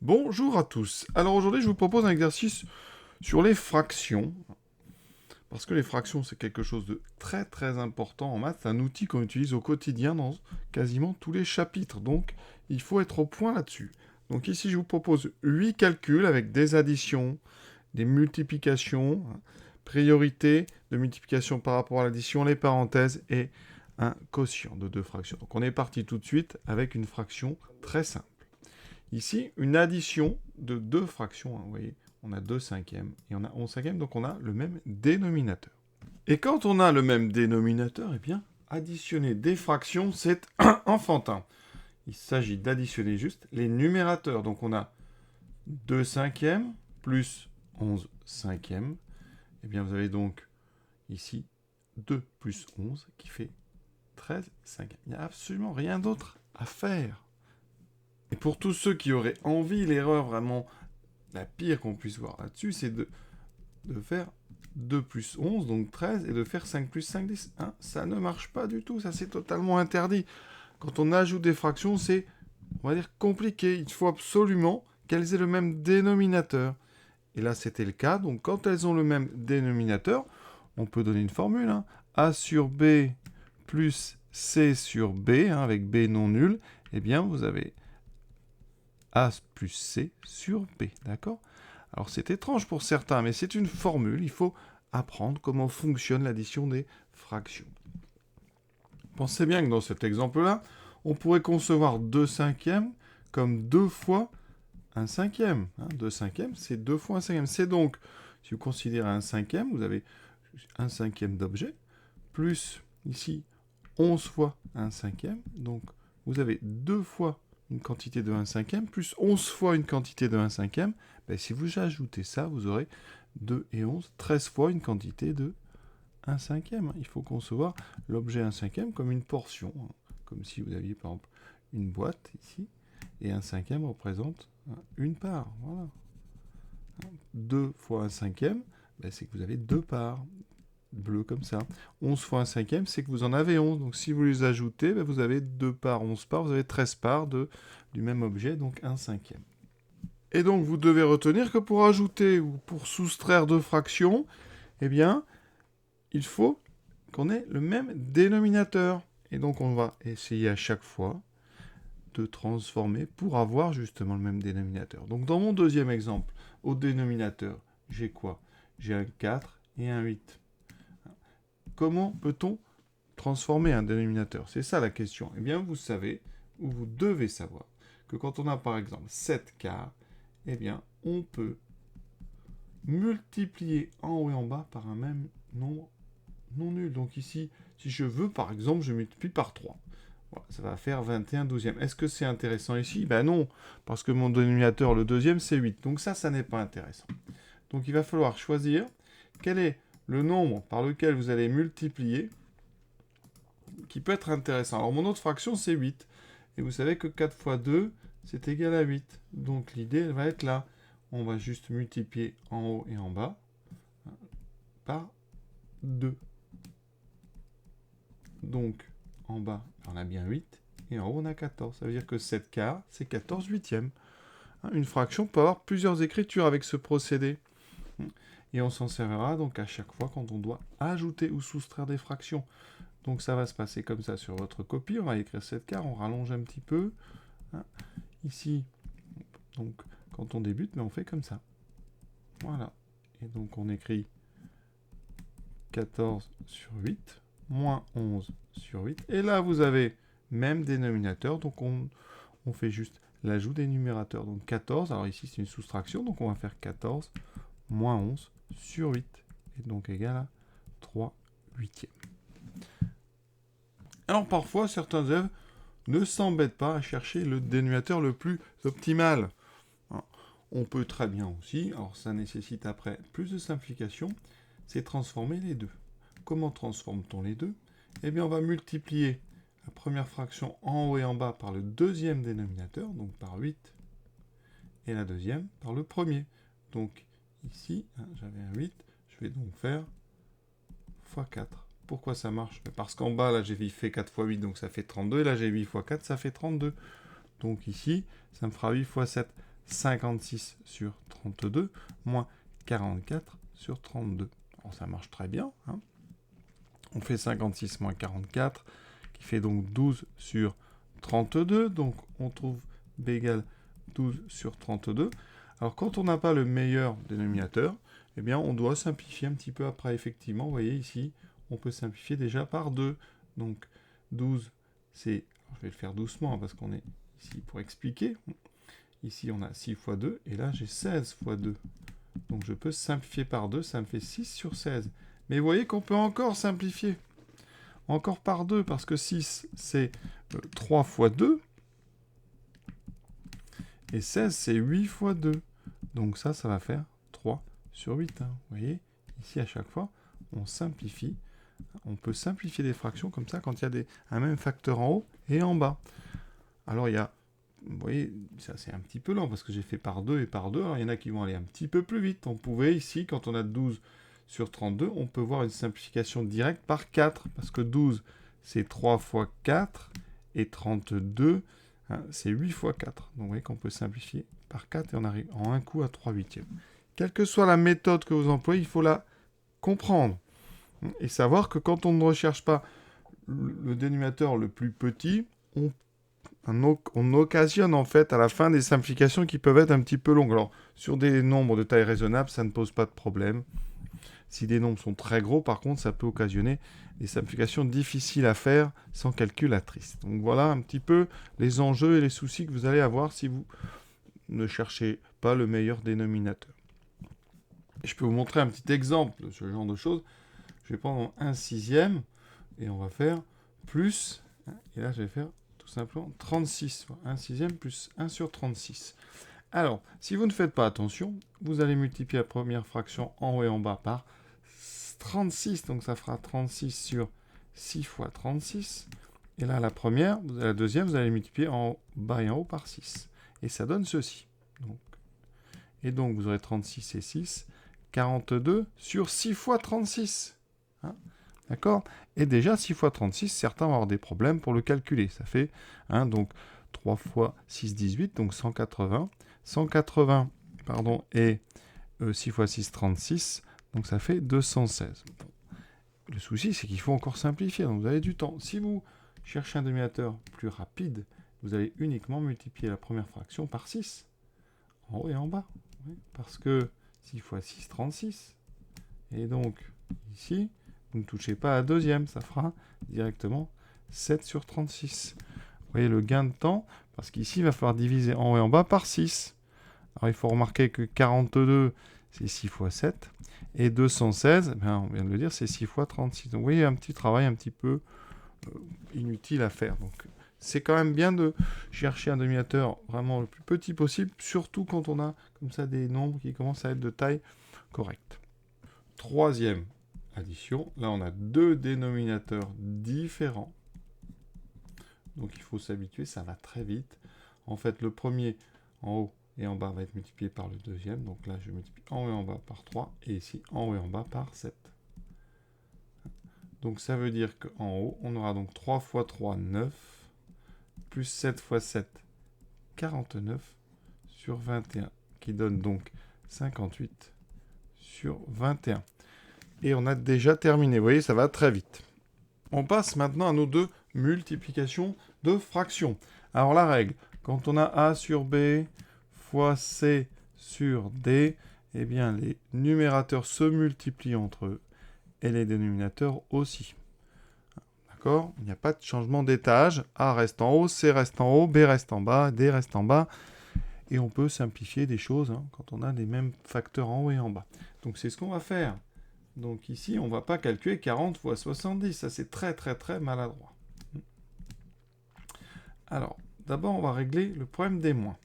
Bonjour à tous. Alors aujourd'hui, je vous propose un exercice sur les fractions. Parce que les fractions, c'est quelque chose de très très important en maths. C'est un outil qu'on utilise au quotidien dans quasiment tous les chapitres. Donc, il faut être au point là-dessus. Donc ici, je vous propose 8 calculs avec des additions, des multiplications, priorité de multiplication par rapport à l'addition, les parenthèses et un quotient de deux fractions. Donc on est parti tout de suite avec une fraction très simple. Ici, une addition de deux fractions. Vous voyez, on a 2 cinquièmes et on a 11 cinquièmes, donc on a le même dénominateur. Et quand on a le même dénominateur, eh bien, additionner des fractions, c'est enfantin. Il s'agit d'additionner juste les numérateurs. Donc on a 2 cinquièmes plus 11 cinquièmes. Eh bien, vous avez donc ici 2 plus 11 qui fait 13 cinquièmes. Il n'y a absolument rien d'autre à faire. Et pour tous ceux qui auraient envie, l'erreur vraiment la pire qu'on puisse voir là-dessus, c'est de faire 2 plus 11, donc 13, et de faire 5 plus 5, 10. Hein, ça ne marche pas du tout, ça c'est totalement interdit. Quand on ajoute des fractions, c'est, on va dire, compliqué. Il faut absolument qu'elles aient le même dénominateur. Et là, c'était le cas. Donc, quand elles ont le même dénominateur, on peut donner une formule. Hein. A sur B plus C sur B, hein, avec B non nul. Eh bien, vous avez A plus C sur B, d'accord? Alors c'est étrange pour certains, mais c'est une formule, il faut apprendre comment fonctionne l'addition des fractions. Pensez bien que dans cet exemple-là, on pourrait concevoir 2 cinquièmes comme 2 fois 1 cinquième. 2 cinquièmes, c'est 2 fois 1 cinquième. C'est donc, si vous considérez 1 cinquième, vous avez 1 cinquième d'objet, plus ici 11 fois 1 cinquième, donc vous avez 2 fois une quantité de 1 cinquième, plus 11 fois une quantité de 1 cinquième, ben si vous ajoutez ça, vous aurez 2 et 11, 13 fois une quantité de 1 cinquième. Il faut concevoir l'objet 1 cinquième comme une portion, comme si vous aviez par exemple une boîte ici, et 1 cinquième représente une part. Voilà. 2 fois 1 cinquième, ben c'est que vous avez deux parts. Bleu comme ça. 11 fois 1 cinquième, c'est que vous en avez 11. Donc si vous les ajoutez, ben vous avez 2 parts, 11 parts, vous avez 13 parts du même objet, donc 1 cinquième. Et donc vous devez retenir que pour ajouter ou pour soustraire deux fractions, eh bien, il faut qu'on ait le même dénominateur. Et donc on va essayer à chaque fois de transformer pour avoir justement le même dénominateur. Donc dans mon deuxième exemple, au dénominateur, j'ai quoi? J'ai un 4 et un 8. Comment peut-on transformer un dénominateur? C'est ça la question. Eh bien, vous savez, ou vous devez savoir, que quand on a par exemple 7 quarts, eh bien, on peut multiplier en haut et en bas par un même nombre non nul. Donc ici, si je veux, par exemple, je multiplie par 3. Voilà, ça va faire 21 douzièmes. Est-ce que c'est intéressant ici? Ben non, parce que mon dénominateur, le deuxième, c'est 8. Donc ça n'est pas intéressant. Donc il va falloir choisir quel est le nombre par lequel vous allez multiplier qui peut être intéressant. Alors mon autre fraction, c'est 8. Et vous savez que 4 fois 2, c'est égal à 8. Donc l'idée, elle va être là. On va juste multiplier en haut et en bas par 2. Donc en bas, on a bien 8. Et en haut, on a 14. Ça veut dire que 7 quarts, c'est 14 huitièmes. Une fraction peut avoir plusieurs écritures avec ce procédé. Et on s'en servira donc à chaque fois quand on doit ajouter ou soustraire des fractions. Donc ça va se passer comme ça sur votre copie. On va écrire 7 quarts, on rallonge un petit peu. Ici, donc quand on débute, mais on fait comme ça. Voilà. Et donc on écrit 14 sur 8, moins 11 sur 8. Et là, vous avez même dénominateur, donc on fait juste l'ajout des numérateurs. Donc 14, alors ici c'est une soustraction, donc on va faire 14 moins 11 sur 8. Et donc égal à 3 huitièmes. Alors parfois, certains élèves ne s'embêtent pas à chercher le dénominateur le plus optimal. On peut très bien aussi, alors ça nécessite après plus de simplification, c'est transformer les deux. Comment transforme-t-on les deux? Eh bien, on va multiplier la première fraction en haut et en bas par le deuxième dénominateur, donc par 8, et la deuxième par le premier. Donc ici, j'avais un 8, je vais donc faire x 4. Pourquoi ça marche? Parce qu'en bas, là, j'ai fait 4 fois 8, donc ça fait 32, et là, j'ai 8 fois 4, ça fait 32. Donc ici, ça me fera 8 fois 7, 56 sur 32 moins 44 sur 32. Alors ça marche très bien. Hein. On fait 56 moins 44, qui fait donc 12 sur 32. Donc on trouve b égale 12 sur 32. Alors quand on n'a pas le meilleur dénominateur, eh bien on doit simplifier un petit peu après. Effectivement, vous voyez ici, on peut simplifier déjà par 2. Donc 12, c'est... Je vais le faire doucement parce qu'on est ici pour expliquer. Ici, on a 6 fois 2, et là, j'ai 16 fois 2. Donc, je peux simplifier par 2, ça me fait 6 sur 16. Mais vous voyez qu'on peut encore simplifier. Encore par 2, parce que 6, c'est 3 fois 2. Et 16, c'est 8 fois 2. Donc ça va faire 3 sur 8. Hein. Vous voyez, ici, à chaque fois, on simplifie. On peut simplifier des fractions comme ça quand il y a un même facteur en haut et en bas. Alors, il y a... Vous voyez, ça c'est un petit peu lent parce que j'ai fait par 2 et par 2. Alors il y en a qui vont aller un petit peu plus vite. On pouvait ici, quand on a 12 sur 32, on peut voir une simplification directe par 4. Parce que 12, c'est 3 fois 4. Et 32, hein, c'est 8 fois 4. Donc vous voyez qu'on peut simplifier par 4 et on arrive en un coup à 3 huitièmes. Quelle que soit la méthode que vous employez, il faut la comprendre. Et savoir que quand on ne recherche pas le dénominateur le plus petit, on occasionne en fait à la fin des simplifications qui peuvent être un petit peu longues. Alors, sur des nombres de taille raisonnable, ça ne pose pas de problème. Si des nombres sont très gros, par contre, ça peut occasionner des simplifications difficiles à faire sans calculatrice. Donc voilà un petit peu les enjeux et les soucis que vous allez avoir si vous ne cherchez pas le meilleur dénominateur. Je peux vous montrer un petit exemple de ce genre de choses. Je vais prendre un sixième et on va faire plus, et là je vais faire tout simplement 36, 1 sixième plus 1 sur 36. Alors, si vous ne faites pas attention, vous allez multiplier la première fraction en haut et en bas par 36, donc ça fera 36 sur 6 fois 36. Et là, la deuxième, vous allez multiplier en bas et en haut par 6. Et ça donne ceci. Donc vous aurez 36 et 6, 42 sur 6 fois 36. Hein, d'accord? Et déjà, 6 fois 36, certains vont avoir des problèmes pour le calculer. Ça fait, donc 3 fois 6, 18, donc 180. 180, pardon, et 6 fois 6, 36, donc ça fait 216. Bon. Le souci, c'est qu'il faut encore simplifier, donc vous avez du temps. Si vous cherchez un dénominateur plus rapide, vous allez uniquement multiplier la première fraction par 6, en haut et en bas. Oui, parce que 6 fois 6, 36. Et donc, ici, vous ne touchez pas à la deuxième, ça fera directement 7 sur 36. Vous voyez le gain de temps, parce qu'ici, il va falloir diviser en haut et en bas par 6. Alors, il faut remarquer que 42, c'est 6 fois 7. Et 216, on vient de le dire, c'est 6 fois 36. Donc, vous voyez, un petit travail un petit peu inutile à faire. Donc, c'est quand même bien de chercher un dénominateur vraiment le plus petit possible, surtout quand on a comme ça des nombres qui commencent à être de taille correcte. Troisième addition, là on a deux dénominateurs différents. Donc il faut s'habituer, ça va très vite. En fait, le premier en haut et en bas va être multiplié par le deuxième. Donc là, je multiplie en haut et en bas par 3, et ici en haut et en bas par 7. Donc ça veut dire qu'en haut, on aura donc 3 fois 3, 9, plus 7 fois 7, 49, sur 21, qui donne donc 58 sur 21. Et on a déjà terminé. Vous voyez, ça va très vite. On passe maintenant à nos deux multiplications de fractions. Alors la règle, quand on a A sur B fois C sur D, eh bien les numérateurs se multiplient entre eux et les dénominateurs aussi. D'accord? Il n'y a pas de changement d'étage. A reste en haut, C reste en haut, B reste en bas, D reste en bas. Et on peut simplifier des choses quand on a les mêmes facteurs en haut et en bas. Donc c'est ce qu'on va faire. Donc ici, on ne va pas calculer 40 fois 70. Ça, c'est très, très, très maladroit. Alors, d'abord, on va régler le problème des moins.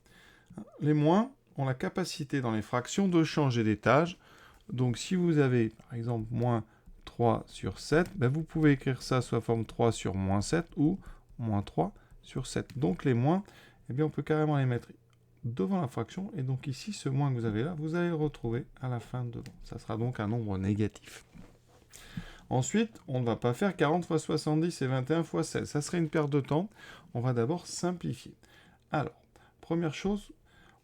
Les moins ont la capacité dans les fractions de changer d'étage. Donc si vous avez, par exemple, moins 3 sur 7, vous pouvez écrire ça sous la forme 3 sur moins 7 ou moins 3 sur 7. Donc les moins, on peut carrément les mettre devant la fraction, et donc ici, ce moins que vous avez là, vous allez le retrouver à la fin devant. Ça sera donc un nombre négatif. Ensuite, on ne va pas faire 40 fois 70 et 21 fois 16. Ça serait une perte de temps. On va d'abord simplifier. Alors, première chose,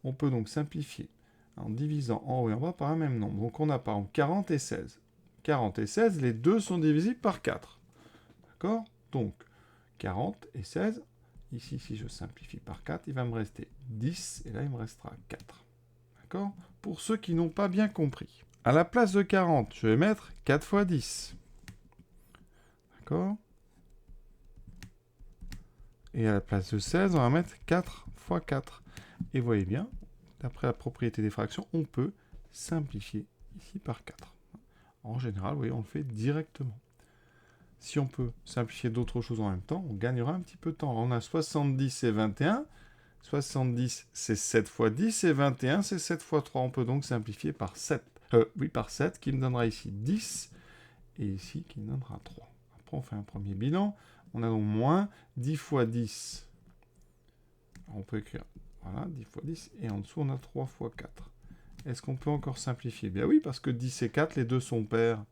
On peut donc simplifier en divisant en haut et en bas par un même nombre. Donc on a par exemple 40 et 16. 40 et 16, les deux sont divisibles par 4. D'accord? Donc 40 et 16, ici si je simplifie par 4, il va me rester 10 et là il me restera 4. D'accord? Pour ceux qui n'ont pas bien compris. À la place de 40, je vais mettre 4 fois 10. D'accord? Et à la place de 16, on va mettre 4 fois 4. Et vous voyez bien, d'après la propriété des fractions, on peut simplifier ici par 4. En général, vous voyez, on le fait directement. Si on peut simplifier d'autres choses en même temps, on gagnera un petit peu de temps. On a 70 et 21. 70, c'est 7 fois 10, et 21, c'est 7 fois 3. On peut donc simplifier par 7. Par 7, qui me donnera ici 10, et ici, qui me donnera 3. Après, on fait un premier bilan. On a donc moins 10 fois 10. Alors, on peut écrire, voilà, 10 fois 10, et en dessous, on a 3 fois 4. Est-ce qu'on peut encore simplifier? Bien oui, parce que 10 et 4, les deux sont pairs.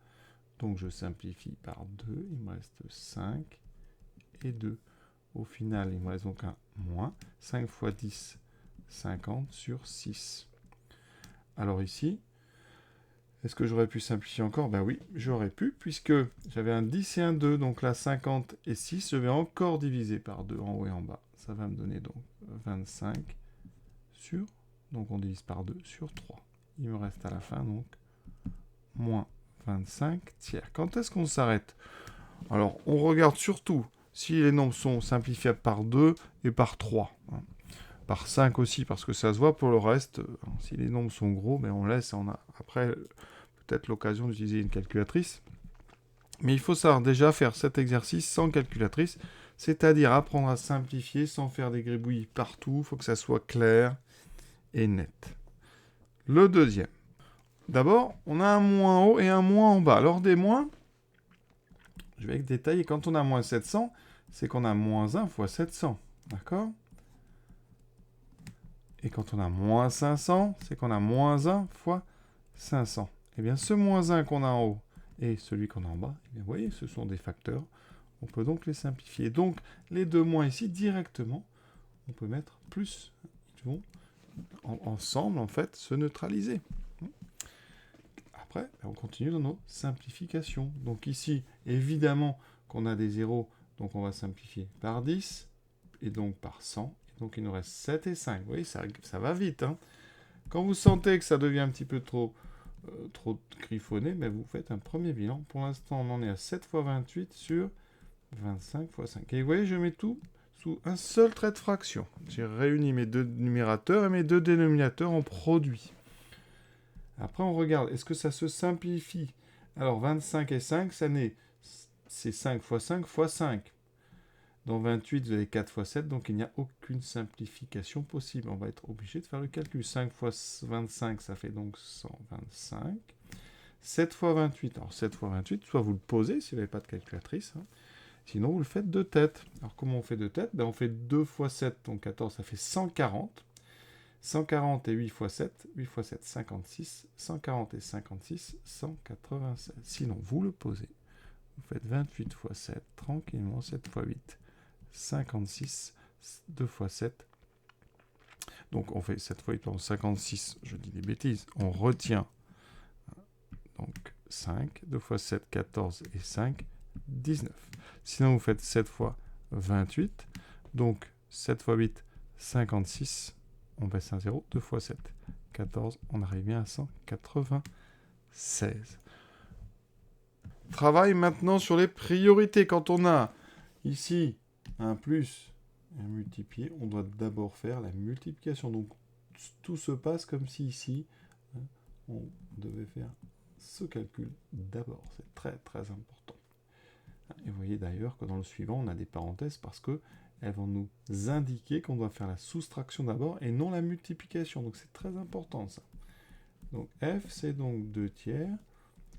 Donc, je simplifie par 2, il me reste 5 et 2. Au final, il me reste donc un moins. 5 fois 10, 50 sur 6. Alors ici, est-ce que j'aurais pu simplifier encore? Ben oui, j'aurais pu, puisque j'avais un 10 et un 2, donc là 50 et 6, je vais encore diviser par 2 en haut et en bas. Ça va me donner donc 25 sur, donc on divise par 2 sur 3. Il me reste à la fin donc moins 25 tiers. Quand est-ce qu'on s'arrête? Alors, on regarde surtout si les nombres sont simplifiables par 2 et par 3. Par 5 aussi, parce que ça se voit. Pour le reste, si les nombres sont gros, ben on laisse. On a après peut-être l'occasion d'utiliser une calculatrice. Mais il faut savoir déjà faire cet exercice sans calculatrice, c'est-à-dire apprendre à simplifier sans faire des gribouillis partout. Il faut que ça soit clair et net. Le deuxième. D'abord, on a un moins en haut et un moins en bas. Alors des moins, je vais détailler. Quand on a moins 700, c'est qu'on a moins 1 fois 700. D'accord? Et quand on a moins 500, c'est qu'on a moins 1 fois 500. Eh bien, ce moins 1 qu'on a en haut et celui qu'on a en bas, eh bien, vous voyez, ce sont des facteurs. On peut donc les simplifier. Donc, les deux moins ici, directement, on peut mettre plus. Ils vont ensemble, en fait, se neutraliser. Après, on continue dans nos simplifications. Donc ici, évidemment qu'on a des zéros, donc on va simplifier par 10, et donc par 100. Et donc il nous reste 7 et 5. Vous voyez, ça va vite. Hein. Quand vous sentez que ça devient un petit peu trop griffonné, mais vous faites un premier bilan. Pour l'instant, on en est à 7 fois 28 sur 25 fois 5. Et vous voyez, je mets tout sous un seul trait de fraction. J'ai réuni mes deux numérateurs et mes deux dénominateurs en produit. Après, on regarde, est-ce que ça se simplifie? Alors, 25 et 5, c'est 5 fois 5 fois 5. Dans 28, vous avez 4 fois 7, donc il n'y a aucune simplification possible. On va être obligé de faire le calcul. 5 fois 25, ça fait donc 125. 7 fois 28, alors 7 fois 28, soit vous le posez si vous n'avez pas de calculatrice, hein. Sinon vous le faites de tête. Alors comment on fait de tête? On fait 2 fois 7, donc 14, ça fait 140. 140 et 8 fois 7, 8 fois 7, 56, 140 et 56, 196. Sinon, vous le posez. Vous faites 28 fois 7, tranquillement, 7 fois 8, 56, 2 fois 7. Donc, on fait 7 fois 8, pardon, 56, je dis des bêtises. On retient, donc, 5, 2 fois 7, 14 et 5, 19. Sinon, vous faites 7 fois 28, donc 7 fois 8, 56. On baisse un 0, 2 fois 7, 14, on arrive bien à 196. Travaille maintenant sur les priorités. Quand on a ici un plus et un multiplié, on doit d'abord faire la multiplication. Donc tout se passe comme si ici, on devait faire ce calcul d'abord. C'est très très important. Et vous voyez d'ailleurs que dans le suivant, on a des parenthèses parce que elles vont nous indiquer qu'on doit faire la soustraction d'abord et non la multiplication. Donc c'est très important ça. Donc f, c'est donc 2 tiers,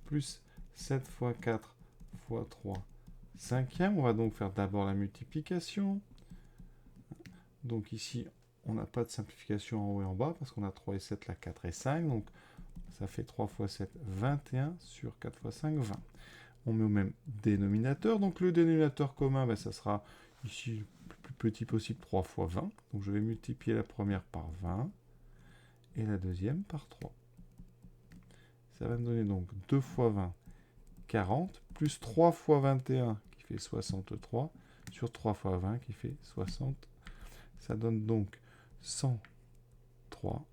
plus 7 fois 4 fois 3 cinquième. On va donc faire d'abord la multiplication. Donc ici, on n'a pas de simplification en haut et en bas, parce qu'on a 3 et 7, là 4 et 5. Donc ça fait 3 fois 7, 21, sur 4 fois 5, 20. On met au même dénominateur. Donc le dénominateur commun, ben, ça sera ici le plus petit possible, 3 fois 20. Donc je vais multiplier la première par 20. et la deuxième par 3. Ça va me donner donc 2 fois 20, 40, plus 3 fois 21 qui fait 63, sur 3 fois 20 qui fait 60. Ça donne donc 103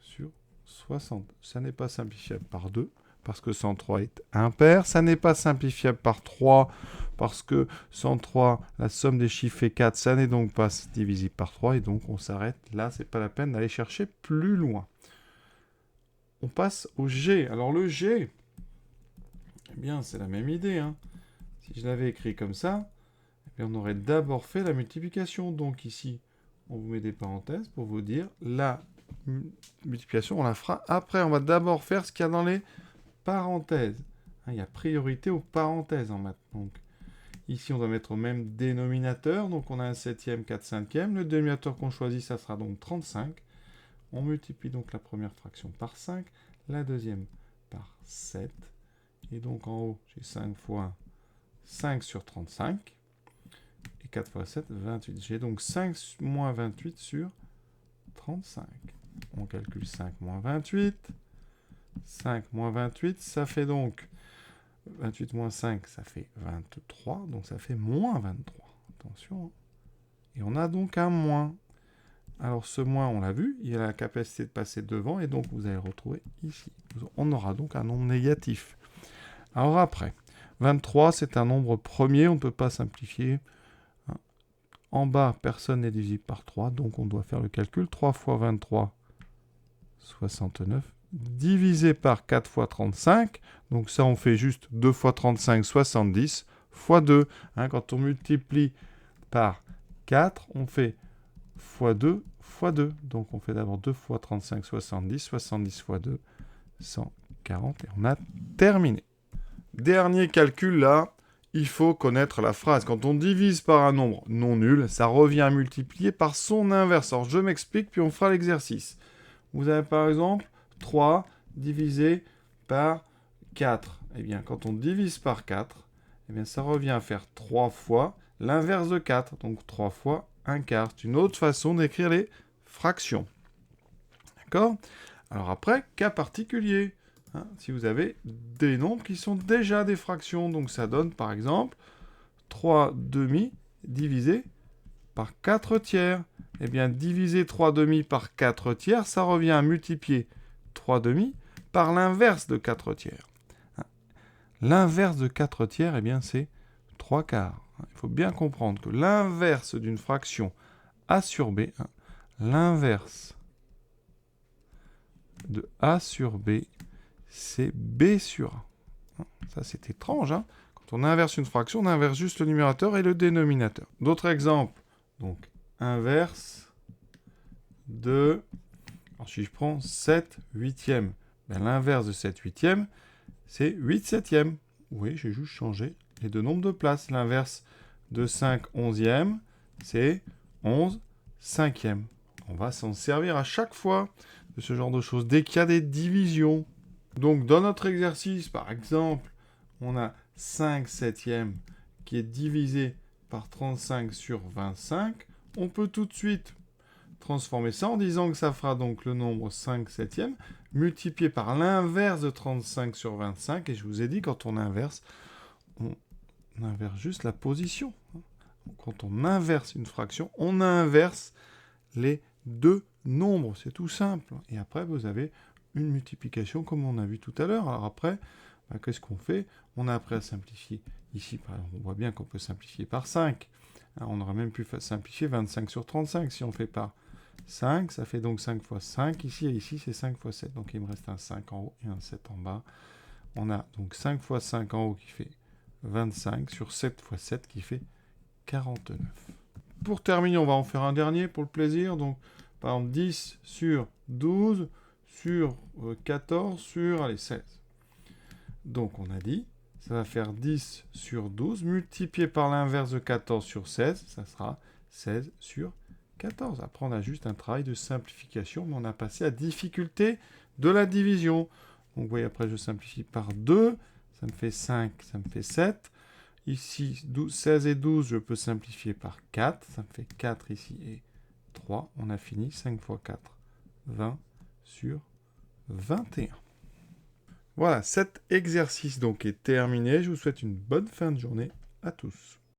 sur 60. Ça n'est pas simplifiable par 2, parce que 103 est impair. Ça n'est pas simplifiable par 3, parce que 103, la somme des chiffres fait 4. Ça n'est donc pas divisible par 3, et donc on s'arrête là. C'est pas la peine d'aller chercher plus loin. On passe au G. Alors le G, eh bien c'est la même idée. Si je l'avais écrit comme ça, eh bien, on aurait d'abord fait la multiplication. Donc ici, on vous met des parenthèses pour vous dire la multiplication, on la fera après. On va d'abord faire ce qu'il y a dans les parenthèses. Il y a priorité aux parenthèses en maths. Donc ici, on doit mettre au même dénominateur. Donc on a un septième, 4 cinquièmes. Le dénominateur qu'on choisit, ça sera donc 35. On multiplie donc la première fraction par 5, la deuxième par 7. Et donc en haut, j'ai 5 fois 1, 5 sur 35. Et 4 fois 7, 28. J'ai donc 5 moins 28 sur 35. On calcule 5 moins 28. 5 moins 28, ça fait donc 28 moins 5, ça fait 23. Donc ça fait moins 23. Attention. Et on a donc un moins. Alors ce moins, on l'a vu, il a la capacité de passer devant, et donc vous allez le retrouver ici. On aura donc un nombre négatif. Alors après, 23, c'est un nombre premier, on ne peut pas simplifier. En bas, personne n'est divisible par 3, donc on doit faire le calcul. 3 fois 23, 69, divisé par 4 fois 35, donc ça on fait juste 2 fois 35, 70, fois 2. Quand on multiplie par 4, on fait fois 2, fois 2. Donc on fait d'abord 2 fois 35, 70, 70 fois 2, 140, et on a terminé. Dernier calcul là, il faut connaître la phrase. Quand on divise par un nombre non nul, ça revient à multiplier par son inverse. Alors je m'explique, puis on fera l'exercice. Vous avez par exemple 3 divisé par 4. Eh bien, quand on divise par 4, eh bien, ça revient à faire 3 fois l'inverse de 4. Donc 3 fois un quart. C'est une autre façon d'écrire les fractions. D'accord ? Alors après, cas particulier. Si vous avez des nombres qui sont déjà des fractions. Donc ça donne par exemple 3 demi divisé par 4 tiers. Eh bien, diviser 3 demi par 4 tiers, ça revient à multiplier 3 demi par l'inverse de 4 tiers. L'inverse de 4 tiers, eh bien, c'est 3 quarts. Il faut bien comprendre que l'inverse d'une fraction A sur B, l'inverse de A sur B, c'est B sur A. Ça, c'est étrange. Quand on inverse une fraction, on inverse juste le numérateur et le dénominateur. D'autres exemples. Donc, inverse de... Alors, si je prends 7 huitièmes, l'inverse de 7 huitièmes, c'est 8 septièmes. Oui, j'ai juste changé les deux nombres de places. L'inverse de 5 onzièmes, c'est 11 cinquièmes. On va s'en servir à chaque fois de ce genre de choses, dès qu'il y a des divisions. Donc, dans notre exercice, par exemple, on a 5 septièmes qui est divisé par 35 sur 25. On peut tout de suite transformer ça en disant que ça fera donc le nombre 5 septièmes multiplié par l'inverse de 35 sur 25. Et je vous ai dit, quand on inverse juste la position. Quand on inverse une fraction, on inverse les deux nombres. C'est tout simple. Et après, vous avez une multiplication comme on a vu tout à l'heure. Alors après, qu'est-ce qu'on fait ? On a après à simplifier. Ici, par exemple, on voit bien qu'on peut simplifier par 5. On aurait même pu simplifier 25 sur 35 si on fait par 5. Ça fait donc 5 fois 5 ici, et ici c'est 5 fois 7. Donc il me reste un 5 en haut et un 7 en bas. On a donc 5 fois 5 en haut qui fait 25 sur 7 fois 7 qui fait 49. Pour terminer, on va en faire un dernier pour le plaisir. Donc, par exemple, 10 sur 12 sur 14 sur, 16. Donc, on a dit, ça va faire 10 sur 12 multiplié par l'inverse de 14 sur 16. Ça sera 16 sur 14. Après, on a juste un travail de simplification, mais on a passé à difficulté de la division. Donc, vous voyez, après, je simplifie par 2. Ça me fait 5, ça me fait 7. Ici, 16 et 12, je peux simplifier par 4. Ça me fait 4 ici et 3. On a fini. 5 fois 4, 20 sur 21. Voilà, cet exercice donc est terminé. Je vous souhaite une bonne fin de journée à tous.